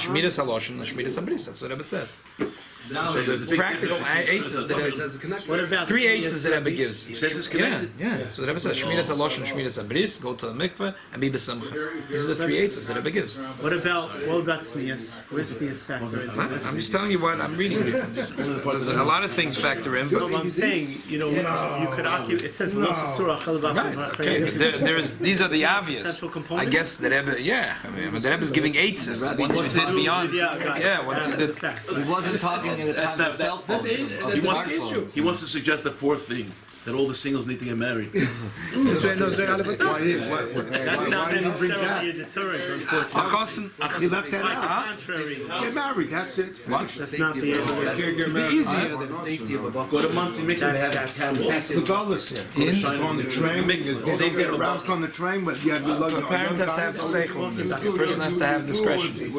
Shmiras HaLoshen, the Shmiras HaBris, that's what the Rebbe says. So the practical eights is the Rebbe. What about Three eights is the Rebbe gives. He says it's Yeah, connected. yeah. So the Rebbe says Shmiras HaLoshen, Shmiras HaBris, go to the mikveh and be besimcha. These are the three eights the Rebbe gives. What about sneas? Where's sneas factor into this? I'm just telling you what I'm reading. There's a lot of things factor in, No, but I'm saying, you could argue. It says right. Okay, but there's these are the obvious. Central component? I guess the Rebbe, yeah. I mean, the Rebbe is giving eights once you did beyond. Yeah, once you did. He wasn't talking in the That's time not of cell phones. Of He smartphones. he wants to suggest a fourth thing, that all the singles need to get married. That's not necessarily a deterrent, unfortunately. He left that Quite the out. contrary. Get married, that's it. What? That's not the answer. It'd be easier than safety of a buck. Go to Muncie, make them have cameras. That's the gullus here. On the train, you don't get aroused on the train, but you have to lug A parent has to have seichel. The person has to have discretion. The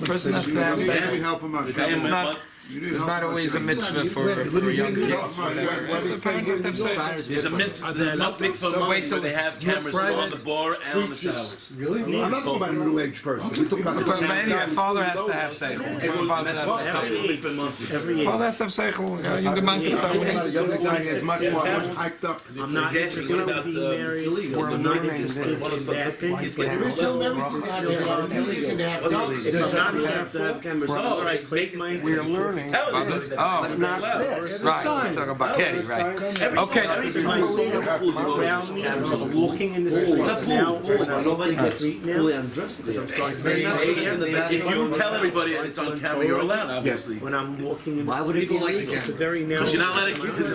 person has to have You need seichel. help from us. It's not. It's not always a mitzvah for young kids. The parents have to have seichel. There's a mitzvah, there's a mikvah wait till where they have cameras on the bar and on the showers. I'm not talking about a middle-aged person. We're talking about But anyway, a father has to have seichel. Father has to have seichel. Father has to have seichel. Younger man can start a with. younger guy has much more hyped up. I'm not Yes, interested about, in being married. or I'm not interested in that thing. If I'm not careful to have cameras, all right, place my intentions burning. Tell About everybody this? that Oh. it's not allowed. Right, we're talking about Caddy, right? Okay. Around me, I'm walking in the street now, when I'm walking in the street now, because I'm starting to If you tell everybody it's on camera, you're allowed, obviously. when I'm walking in the Why would it be illegal? it's a very narrow. Because you're not allowed to, because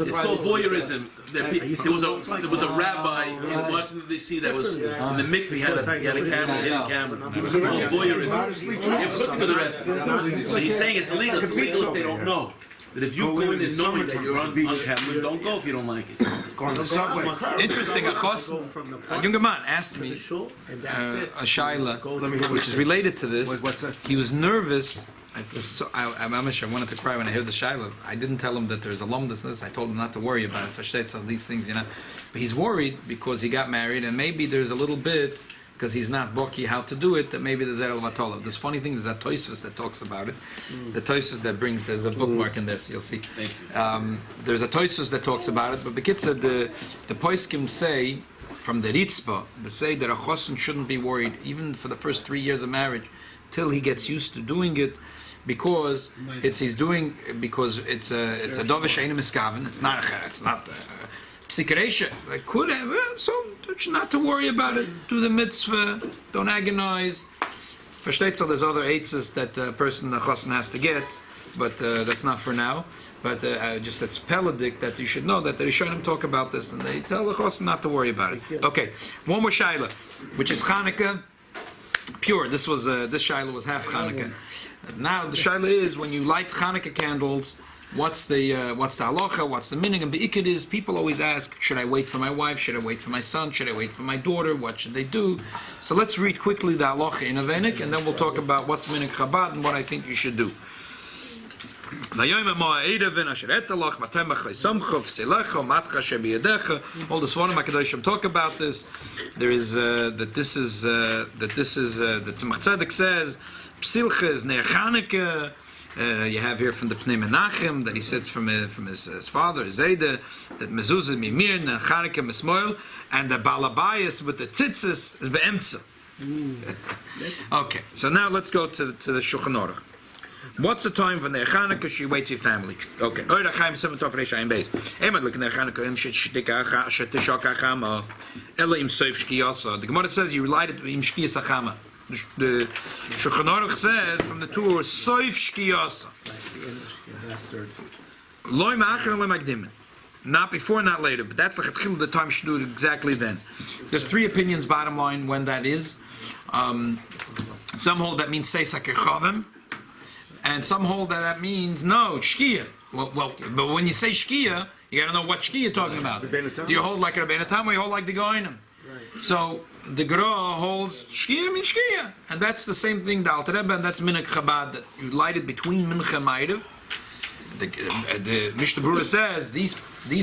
it's called voyeurism. There was a rabbi in Washington D.C. that was in the mikveh. He had a camera. It was called voyeurism. It was the rest. So he's saying it's illegal. It's illegal if they don't know. That if you go in and knowing that you're on camera, don't go if you don't like it. Interesting. A younger man asked me a shaila, which is related to this. He was nervous. I wanted to cry when I heard the shaila. I didn't tell him that there's alumnus. I told him not to worry about it. Versteht of these things, But he's worried because he got married, and maybe there's a little bit because he's not boki how to do it. That maybe there's Erev Vatolav. This funny thing, there's a Tosfos that talks about it. The Tosfos that brings, there's a bookmark in there, so you'll see. Thank you. There's a Tosfos that talks about it, but Miketz, the Poskim say from the Ritzpah, they say that a chosin shouldn't be worried even for the first 3 years of marriage till he gets used to doing it. Because it's a dovish ein miskaven. It's not psikaresha. I could have so not to worry about it. Do the mitzvah. Don't agonize. Versteht, so there's other eitzes that a person the chosin has to get, but that's not for now. But just that's peladik that you should know that the Rishonim talk about this and they tell the chosin not to worry about it. Okay, one more shaila, which is Chanukah. Pure. This shaila was half Chanukah. Now the shaila is when you light Chanukah candles, what's the halacha, what's the meaning? And the ikid is people always ask, should I wait for my wife? Should I wait for my son? Should I wait for my daughter? What should they do? So let's read quickly the halacha in Avenik, and then we'll talk about what's meaning Chabad and what I think you should do. All the Svarim HaKadoshim talk about this. There is that this is the Tzemach Tzedek says Psilches Ner Chanukah. You have here from the Pnei Menachem that he said from his father Zayda that mezuzah mimir Ner Chanukah mismoil, and the Balabayas with the tzitzis is be'emtza. Okay, so now let's go to the Shulchan Aruch. What's the time for Ner Chanukah? You wait for your family. Okay. The Gemara says you light it in Shkiyas Achama. The Shulchan Aruch says from the two Soif Shkiyasa. Loi ma'achar loi makdimin. Not before, not later. But that's the time you should do it exactly then. There's three opinions, bottom line, when that is. Some hold that means Seisa Kechavim. And some hold that means no shkia. Well, but when you say shkia, you got to know what shkia you're talking about. Do you hold like a Rabbi Tam or you hold like the Goinim? Right. So the Gra holds shkia means shkia, and that's the same thing. The Alter Rebbe, and that's minhag Chabad that you light it between mincha and ma'ariv. The Mishnah Berurah says these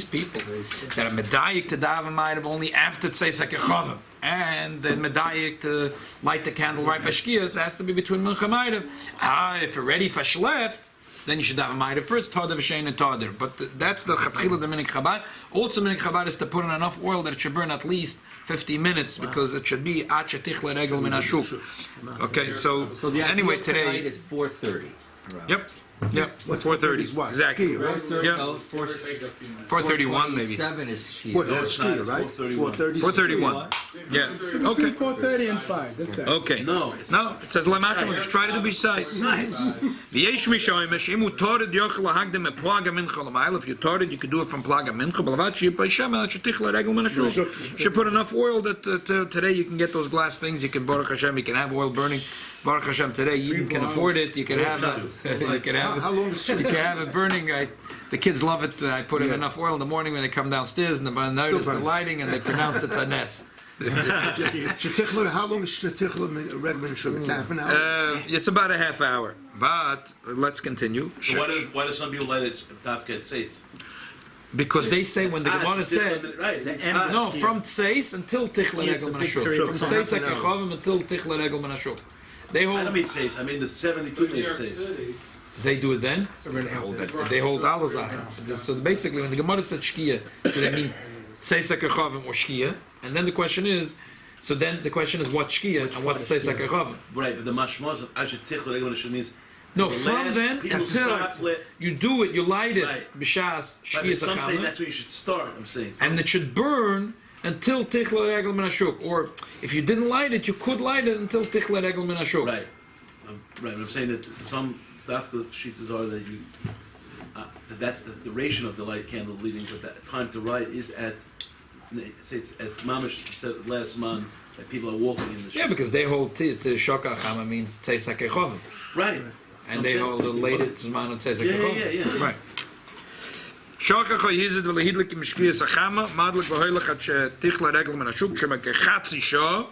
people that are medayik to daven ma'ariv only after tzeisak echavim. And the medayik to light the candle right by shkiyas has to be between mincha and ma'ariv. If you're ready for shlept, then you should have a ma'ariv first, tader v'shein and tader. But that's the chatchila the minhag Chabad. Also minhag Chabad is to put in enough oil that it should burn at least 50 minutes because it should be at shetichle regel min hashuk. Okay, so the anyway today is 4:30. Yep. Yep, 4:30. Exactly. Yep. 4:31 maybe. 7 is Shkia. Right? 4:31. Yeah. Okay. 4:30 and 5. That's it. Okay. No, it says Lamachim. Just try to be precise. Nice. If you told you could do it from plaga mincha. Should put enough oil that today you can get those glass things. You can Baruch Hashem. You can have oil burning. Baruch Hashem today you can afford it. You can have it. How long is it? You can have it burning. The kids love it. I put in enough oil in the morning when they come downstairs and they notice the lighting and they pronounce it's a nes. How long is shetichla regular sugar? It's half an hour. It's about a half hour. But let's continue. So why do some people let it dafka tzeis? Because they say when the Gemara said no from tzeis until tichla regel manashuk. From tzeis hakechavim until tichla regel manashuk. They hold. I don't mean tzeis. I mean the 72-minute tzeis. They do it then. They hold alazah. So basically, when the Gemara said shkia, do they mean tzeis hakechavim or shkia? And then the question is, what shkia and what's tzeis hakechavim? Right, but the mashmos of asher tichla regel manashuk means No, from then people until start lit. you do it, you light it. Right. B'shas Right, but shkiyas some say achama, that's where you should start. I'm saying. and it should burn until tichla regel min hashuk. Or if you didn't light it, you could light it until tichla regel min hashuk. Right. Right. I'm saying that some dafka shitas are that you. That's the duration of the light candle leading, but that time to write is at. Say it's as Mamish said last month that people are walking in the. Yeah, because they hold to shaka chama means tzei sakechovim. Right. And they hold the latest zman and tzei sakechovim. Yeah. Right. Shaka chayizid v'lehidlik im shkiyas achama madlik v'hoylach at shetichla regel min hashuk shema kechatzi shah.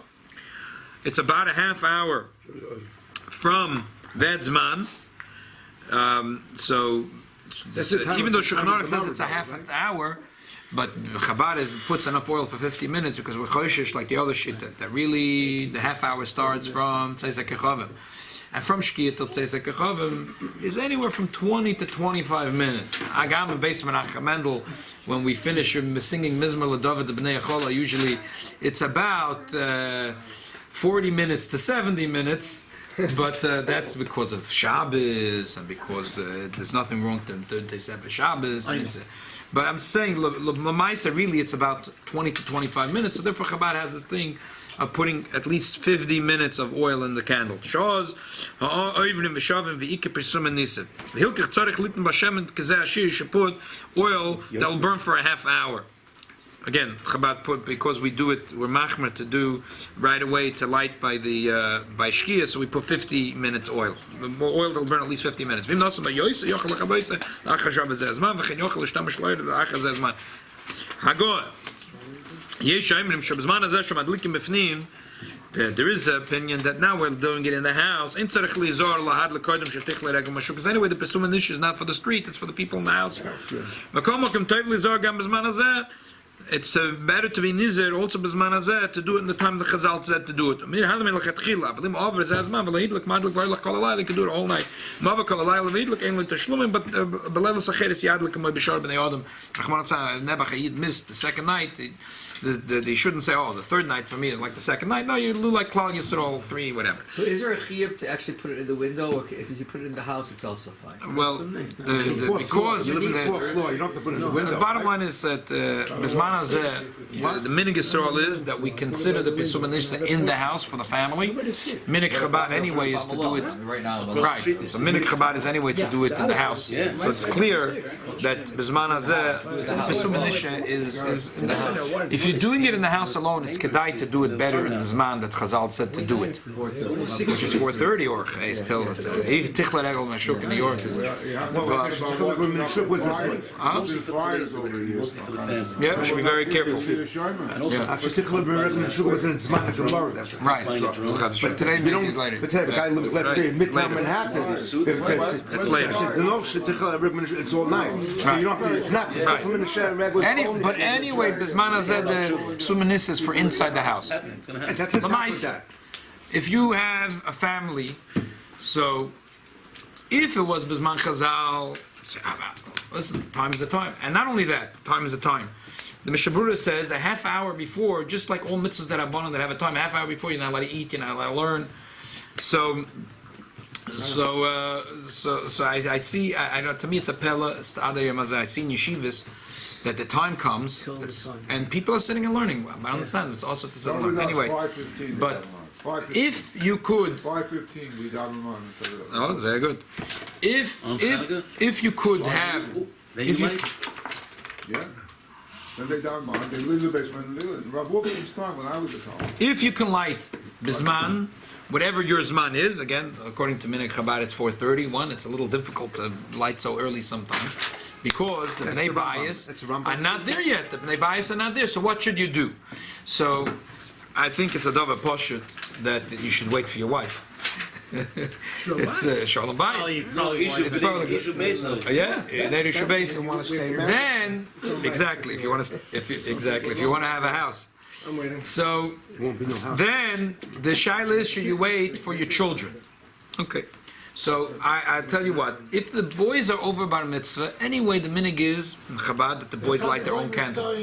It's about a half hour from that zman. So even though Shulchan Aruch says it's a half an hour, but Chabad puts enough oil for 50 minutes because we're choishish like the other shit that really the half hour starts from Tzei Zakechavim. And from Shkiyah till Tzei Zakechavim is anywhere from 20 to 25 minutes. Agam and Beis Menachem Mendel, when we finish singing Mizmor LeDavid the Bnei Achola, usually it's about 40 minutes to 70 minutes. But that's because of Shabbos and because there's nothing wrong to say Shabbos. But I'm saying, Lamaisa, really, it's about 20 to 25 minutes. So therefore, Chabad has this thing of putting at least 50 minutes of oil in the candle. Shaz, ha'oivrim v'shavim v'ike persum and nisim. V'hilkich tzarech litin b'shem k'zeh ashir, you should put oil that will burn for a half hour. Again, Chabad put, because we do it, we're machmer to do right away to light by the by shkia, so we put 50 minutes oil. The oil will burn at least 50 minutes. There is an opinion that now we're doing it in the house. Because anyway, the Pesum Nish is not for the street, it's for the people in the house. It's better to be nizer also b'zman hazeh to do it in the time the Chazal said to do it. Mir hadam lechatchila, but im over zeh zman v'lehidlik madlik v'aylik kol alayla, they can do it all night. Mava kol alayla v'hidlik ein l'tashlumin, but b'leil sacheres yadlik amoy b'shar b'nei adam. Rachman Atzah Nebuch Hayid missed the second night. They shouldn't say, oh, the third night for me is like the second night. No, you do like Klal Yisrael 3, whatever. So is there a chiyuv to actually put it in the window, or if you put it in the house, it's also fine? Well, because you live in the fourth floor, you don't have to put it in the window. The bottom line is that Bisman Hazeh, the minig Yisrael is that we consider the Pesum Nishsa in the house for the family. Minig Chabad anyway is to do it right now. Right. So minig Chabad is anyway to do it in the house. So it's clear that Bisman Hazeh, the Pesum Nishsa is in the house. If you're doing it in the house alone, it's kedai to do it better in the Zman that Chazal said to do it, which is 4:30 or till Tichla Regel Mashuk in New York. Yeah, we should be very careful. Right. But today is later. But today, the guy lives, let's say, in Midtown Manhattan. It's later. It's all night. So you don't have to, it's not. But anyway, Bisman Hazeh, the Sumanis is for inside the house. If you have a family, so if it was Bisman Chazal, listen, time is the time. And not only that, time is the time. The Mishabura says a half hour before, just like all mitzvahs that Rabbanan that have a time, a half hour before you're not allowed to eat, you're not allowed to learn. So I see. I know to me it's a pella. I see in yeshivas that the time comes and people are sitting and learning. I understand it's also to sit and learn anyway. But if you could, 5:15 we daven on. Oh, very good. If you could have, if you. Yeah. Then they daven on. They live in the basement. Rav Wolf's time when I was at home. If you can light bisman, whatever your zman is, again, according to Minhag Chabad, it's 4:31. It's a little difficult to light so early sometimes because the Bnei Bayis are not there yet. The Bnei Bayis are not there. So what should you do? So I think it's a davar poshut that you should wait for your wife. It's Shalom Bayis. Then exactly if you want to have a house. I'm waiting. So then the Sheilos is, should you wait for your children? Okay. So I tell you what, if the boys are over bar mitzvah, anyway the minig is in Chabad that the boys light their own candle.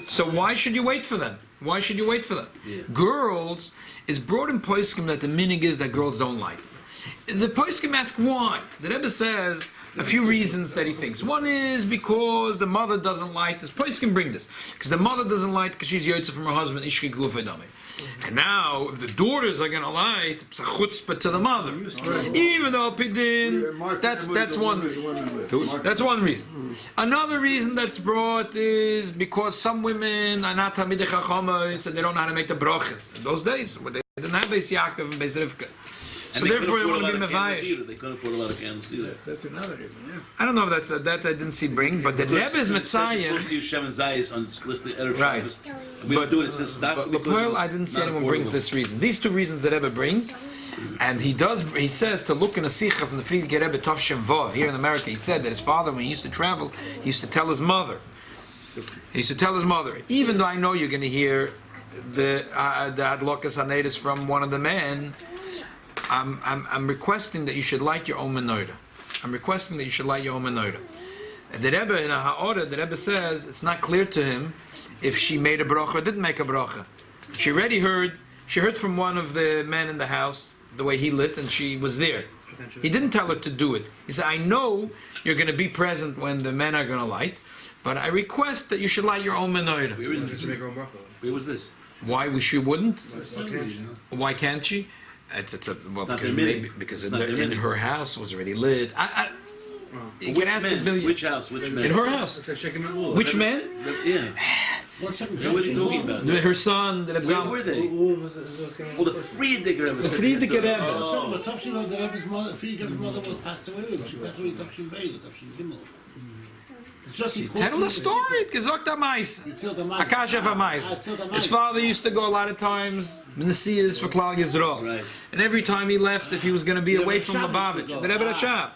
So why should you wait for them? Why should you wait for them? Yeah. Girls is brought in poskim that the minig is that girls don't light. The poskim ask why. The Rebbe says a few reasons that he thinks. One is because the mother doesn't like this. Poskim bring this because the mother doesn't like because she's yotze from her husband. Ishki gufedami. And now, if the daughters are going to lie, it's a chutzpah to the mother. Even though pidin, that's one reason. Another reason that's brought is because some women are not hamidei chachamos and they don't know how to make the brachas. In those days, they didn't have Beis Yaakov and Beis Rivka. So therefore, you want to be mevayish. They couldn't afford a lot of candles either. That's another reason, yeah. I don't know if that I didn't see bring, but the Rebbe is Messiah. You're supposed to use Shem and Zayis on Erev Right. Shabbos. We don't do it since that's But Lepoil, I didn't see anyone bring this reason. These two reasons that Rebbe brings, and he says to look in a sikha from the Friedrich Rebbe Tovshem Vov here in America. He said that his father, when he used to travel, he used to tell his mother. Even though I know you're going to hear the Adlokas Hanedas from one of the men, I'm requesting that you should light your own menorah. And the Rebbe in a ha'orah, the Rebbe says it's not clear to him if she made a bracha or didn't make a bracha. She heard from one of the men in the house the way he lit, and she was there. He didn't tell her to do it. He said, I know you're going to be present when the men are going to light, but I request that you should light your own menorah. Where is this? Where was this? Why she wouldn't? Why can't she? Because in her house was already lit. Which men? Which house? Which men? In her house. Which men? Yeah. What are you talking about? Her son. Where were they? Oh, the Friedrich Rebbe. The Friedrich Rebbe. So, but Topshin the Rebbe's mother, Friedrich Rebbe's mother was passed away. She passed away Topshin Beis, Topshin Gimel. Tell the story. Gesagt am Mais. Akasha of Mais. His father used to go a lot of times in the seas for Klal Yisrael. Right. And every time he left, if he was going to be away from Lubavitch, the Rebbe Rashab.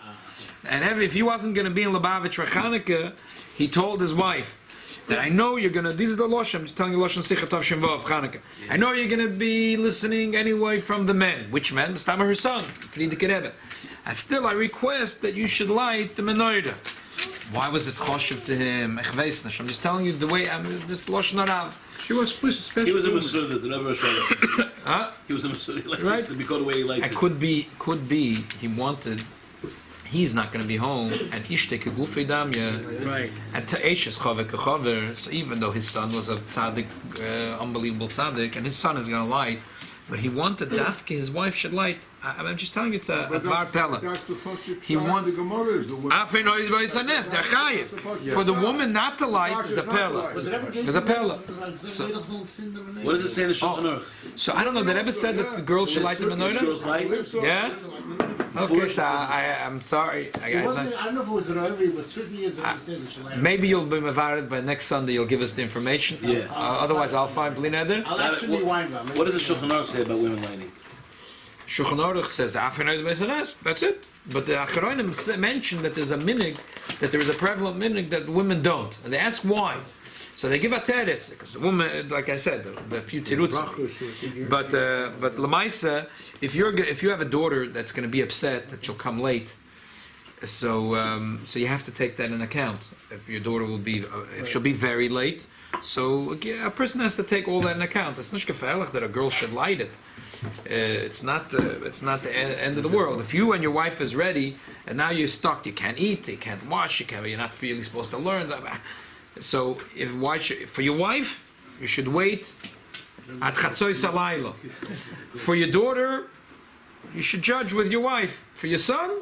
And if he wasn't going to be in Lubavitch for Chanukah, he told his wife that I know you're going to, these are the Loshim, I'm just telling you Loshim Sichatov Shemva of Chanukah. I know you're going to be listening anyway from the men. Which men? Stama her son, Friedrich Rebbe. And still I request that you should light the menorah. Why was it choshev to him? I'm just telling you the way I'm just Lashon Harav. She was special. He was a Masuda, the Rebbe Rashab. Huh? He was a Masuda. Like Right. To be called away like It could be he wanted, he's not going to be home, and Ishtek Gufei Damya. Right. And Ta'eshes Chavek Chaver, so even though his son was a tzaddik, unbelievable tzaddik, and his son is going to light, but he wanted Dafke, his wife should light. I'm just telling you, it's a Dvar Pella. That's the Pasuk He want the Gemara is the woman. For the woman not to light is a Pella. Is a Pella. What does it say in the Shulchan Aruch? So I don't know, the Rebbe said that the girl should light the Girls menorah? light? Yeah? Okay, so I'm sorry. I don't know if it was an Rebbe, but certainly is a said that she lied. Maybe you'll be mavared by next Sunday. You'll give us the information. Yeah. Otherwise, I'll find Bli Neder. I'll actually wind up. What does the Shulchan Aruch say about women lighting? Shulchan Aruch says that's it. But the Acharonim mention that there's a minig, that there is a prevalent minig that women don't, and they ask why. So they give a teretz because the woman, like I said, the few tirutzim. But lemaisa, if you have a daughter that's going to be upset that she'll come late, so you have to take that in account. If your daughter will be, if she'll be very late, so a person has to take all that in account. It's not gefährlich that a girl should light it. It's not the end of the world. If you and your wife is ready, and now you're stuck, you can't eat, you can't wash, you're not really supposed to learn. So, for your wife, you should wait at Chatzoy Salayla. For your daughter, you should judge with your wife. For your son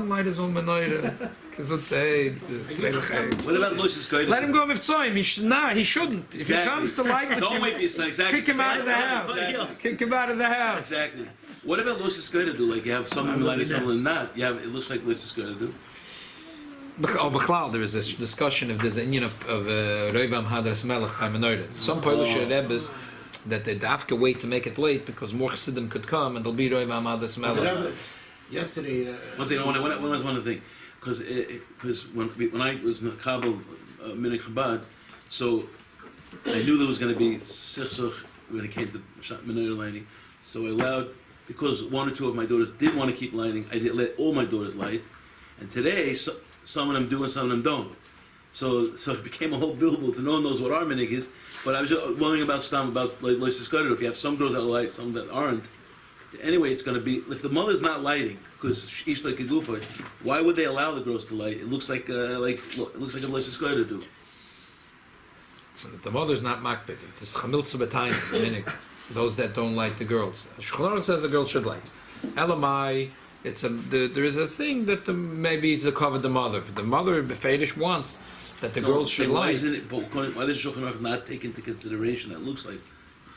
light his own menorah. What about Moses Kodesh? Let him go Mivtzoyim. He shouldn't. If he comes to light with Don't you, wait for your son. Exactly. kick him out of the house. Exactly. Kick him out of the house. Exactly. What about Moses Kodesh do? Like you have someone lighting someone not. You have. It looks like Moses Kodesh do. Bechlal, there is a discussion if there's an Indian of Roivam Hadras Melech by Menorah. Some Polish Rebbes that they have to wait to make it late because more Chassidim could come and there'll be Roivam Hadras Melech. Yesterday. One thing I want to think because when I was Kabul Minik Chabad, so I knew there was going to be sichsuch when it came to menorah lighting. So I allowed, because one or two of my daughters did want to keep lighting, I did let all my daughters light. And today, some of them do and some of them don't. So it became a whole billboard to no one knows what our minig is. But I was just wondering about like Lois Scudder. If you have some girls that light, some that aren't, anyway, it's going to be, if the mother's not lighting, because ish like a gufa, why would they allow the girls to light? It looks like a Lois to do. So if the mother's not makbid, it's chamiltza b'tayim, meaning those that don't like the girls. Shulchan Aruch says the girl should light. Elamai, there is a thing that maybe to cover the mother. If the mother befedish wants that the girls should light. Why does Shulchan Aruch not take into consideration that it looks like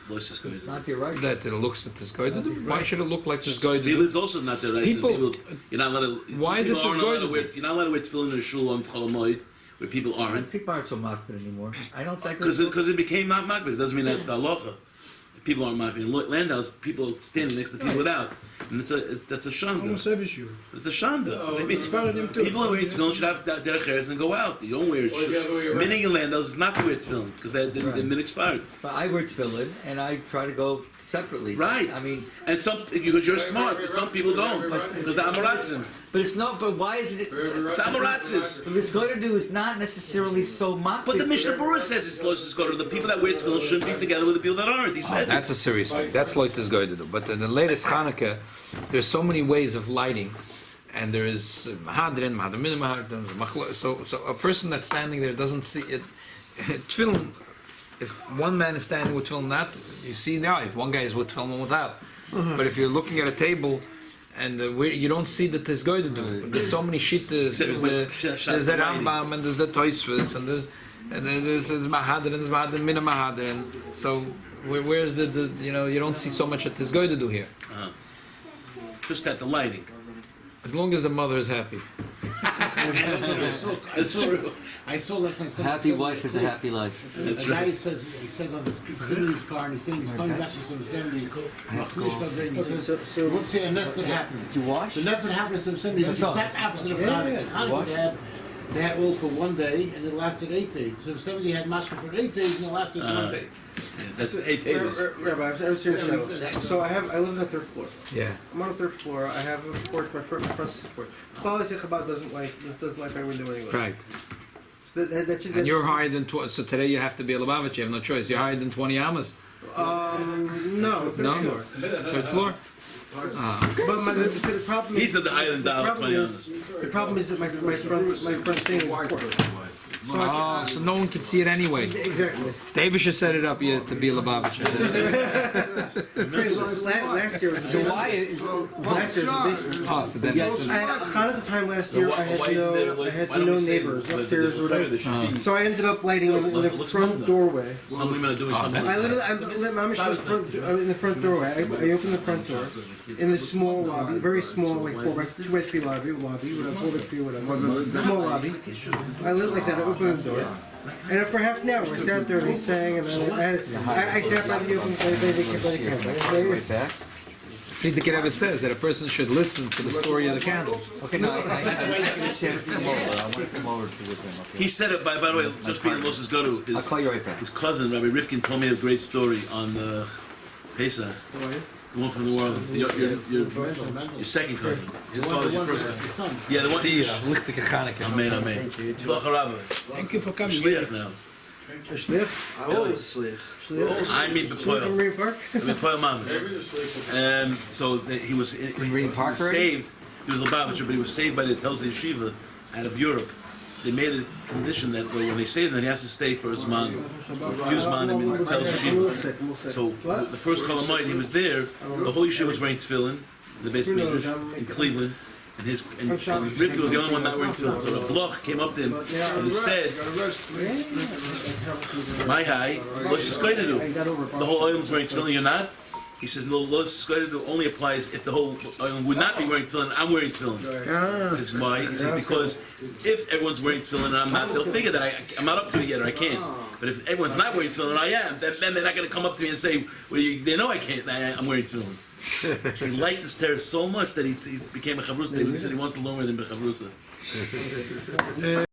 Lois is Not the right. That it looks at this guy to do. Why should it look like this guy to do? It's also not the right. People, you're not allowed to. Why is it this guy to do? You're not allowed to wear tefillin in a shul on Cholamoid where people aren't. People aren't so makbid anymore. I don't think because it became not makbid. It doesn't mean that's the halacha. People aren't makbid. In Landau's, people standing next to people without, and that's a shanda. Almost every shul. It's a shanda. People People who wear tefillin should have derech eretz and go out. You don't wear it. Minig in Landau's is not to wear tefillin because they're minig expired. But I wear tefillin and I try to go separately. Right. I mean, and because you're smart, but some people don't because they're amoratzim. But it's not. But why is it? It's amoratzis. What it's going to do is not necessarily so makbid. But the Mishnah Berurah says it's lois to the people that wear tefillin shouldn't be together with the people that aren't. He says that's a serious thing. That's like this guy to do. But in the latest Hanukkah, there's so many ways of lighting, and there is mahadrin, mahadrin, mahadrin. So a person that's standing there doesn't see it. Tefillin. If one man is standing with tefillin, not you see now. If one guy is with tefillin, one without. But if you're looking at a table. And you don't see that there's going to do. There's so many shittas. There's the Rambam and there's the Tosfos and there's Mahadran, there's Mahadran, Mina Mahadran. So where's the you don't see so much that there's going to do here. Just at the lighting. As long as the mother is happy. That's true. I saw last night. Happy wife is a happy life. That's right. He says on his his car, and he's saying he's coming back from some assembly. He says, you won't say a nest that happened. Did you wash? The nest that happened in some assembly is the exact opposite of Hanukkah. They had oil for 1 day, and it lasted 8 days. So 70 had mashka for 8 days, and it lasted 1 day. That's 8 days. Rabbi, I was serious. So I live on the 3rd floor. Yeah. I'm on the 3rd floor. I have a porch. My front porch. Challah Chabad doesn't like my window anyway. Right. So and you're higher than 20. So today you have to be a Lubavitch. You have no choice. You're higher than 20 amas. No. 3rd floor. But the problem is he's the island down 20 amas. The problem is that my front thing is porch. So no one can see it anyway. Exactly. The Abisha set it up to be a Lubavitch. Last year. So why is last year? So then Hanukkah time last year, I had no neighbors upstairs or whatever. So I ended up lighting in the front doorway. Some women are doing something. I'm in the front doorway. I opened the front door in the small lobby, very small, like 2 by 3 lobby, whatever, 4 by 3, whatever, small lobby. I lit like that. I opened the door, and for half an hour I sat there and he sang, and I sat by the open by the candle. Frierdiker Rebbe says that a person should listen to the story of the candles. Okay, no, I get a chance to come over. I want to come over to with him. Okay. He said it, by the way, just being Moses Godu. I'll call you right back. His cousin, Rabbi Rifkin, told me a great story on Pesach. The one from New Orleans. Your second cousin. His father's your first cousin. Yeah, the one. Lichtige Chanukah. Amen. Thank you for coming. Shliach now. Shliach? I mean, From Marine Park? So he was saved. He was Lubavitcher, but he was saved by the Telze Yeshiva out of Europe. They made a condition that when they save him, he has to stay for his man, a few man in the Telze Yeshiva. So the first Cholamoid, he was there. The whole Yeshiva was wearing tefillin, the base Midrash in Cleveland. And Rivka was the only one not wearing tefillin. So the bloch came up to him and he said, "My high, what's this going to do? The whole oil is wearing tefillin, you're not?" He says, "No, what's going to do only applies if the whole oil would not be wearing tefillin. I'm wearing tefillin." He says, "Why?" He says, "Because if everyone's wearing tefillin and I'm not, they'll figure that I'm not up to it yet or I can't. But if everyone's not wearing tefillin and I am, then they're not going to come up to me and say, well, they know I can't. I'm wearing tefillin." So he liked this terror so much that he became a chavrusa. He said he wants to learn with him a chavrusa.